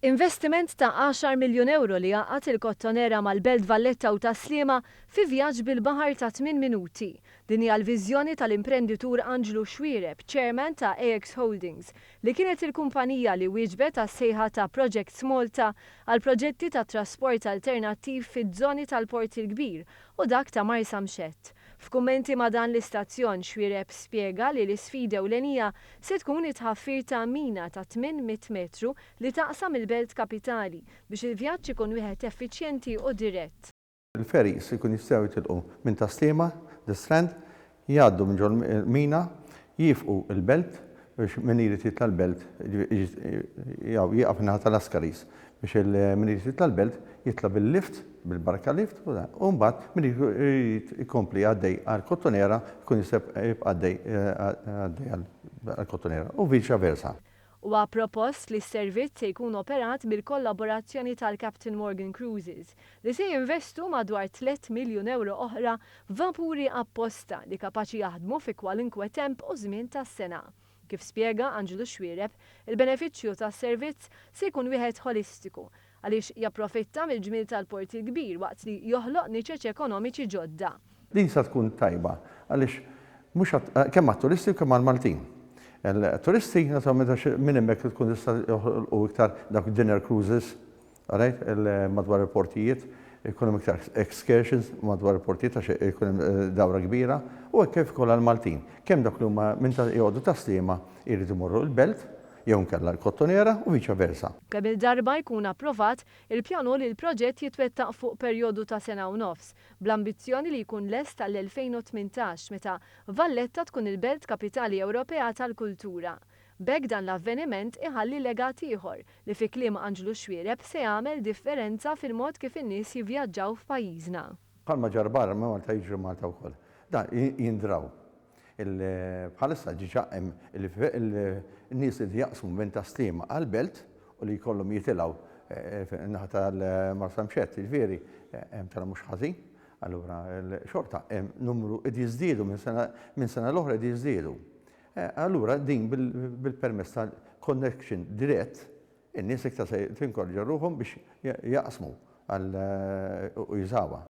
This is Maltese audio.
Investiment ta' 10 miljun euro li għaqat il-Kottonera mal-Belt Valletta u ta' Sliema fi vjaġġ bil-baħar ta' 8 minuti. Din hija l-viżjoni tal-imprenditur Angelo Xwiereb, chairman ta' AX Holdings, li kienet il-kumpanija li wieġbet għas-sejħa ta' Project Malta għal proġetti ta' trasport alternattiv fiż-żoni tal-Port il-Kbir u dak ta' Marsa Mxett. F'kummenti ma' dan l-istazzjon Xwiereb spjega li l-isfida ewlenija se tkun it-tħaffir ta' mina ta' 800 metru li taqsam il-Belt Kapitali biex il-vjaġġ ikun wieħed effiċjenti u dirett. Il-ferries ikun jistgħu jitilqu minn ta' Sliema, the-Strand, jgħaddu minn ġol mina, jifqu il-belt biex min irid jitla l-belt jaqaf naħa tal-Askaris biex min irid jitla l-belt jitla bil-lift, bil-barka lift, u mbagħad min irid ikompli għaddej għall-Kottonera jkun jibqa' għaddej għall-Kottonera u viċa versa. Huwa propost li s-servizz se jkun operat bil-kollaborazzjoni tal-Captain Morgan Cruises li se jinvestu madwar 3 miljun euro oħra vapuri apposta li kapaċi jaħdmu fi kwalinkwe temp u żmien tas-sena. Kif spjega Angelo Xwiereb, il-benefiċċju tas-servizz se jkun wieħed holistiku għaliex japprofitta mill-ġmiel tal-Port il-Kbir waqt li joħloq niċeċ ekonomiċi ġodda. Din sa tkun tajba għaliex mhux kemm għat-turisti u kemm għall-Maltin. Il-turisti, minn hemmhekk tkun tista' joħolqu iktar dak dinner cruises, madwar il-portijiet, ikun hemm iktar excursions madwar il-portijiet għax ikun hemm dawra kbira, u hekk kif ukoll għall-Maltin. Kemm dak li huma minn jgħodu ta' Sliema jridu jmorru l-Belt, jew nkella l-Kottonera u viċa versa. Kemm il-darba jkun approvat, il-pjanu li l-proġett jitwettaq fuq perjodu ta' sena u nofs, bl-ambizzjoni li jkun lest tal-2018 meta Valletta tkun il-Belt Kapitali Ewropea tal-Kultura. B'hekk dan l-avveniment iħalli legat ieħor li fi kliem Angelo Xwiereb se jagħmel differenza fil-mod kif in-nies jivvjaġġaw f'pajjiżna. Bħalma ġar barra Malta jiġru Malta wkoll. Dan jindraw. Bħalissa ġiġa il-nies li jaqsmu minn ta' Sliema għall-Belt u li jkollhom jitilgħu naħa tal-Marsa Mxett, jiġifieri hemm tara mhux ħażin, allura xorta hemm numru qed jiżdiedu minn sena l-oħra qed jiżdiedu. Allura din bil-permess tal-connection dirett, in-nies iktar se tinkorġa ruhom biex jaqsmu u jiżawha.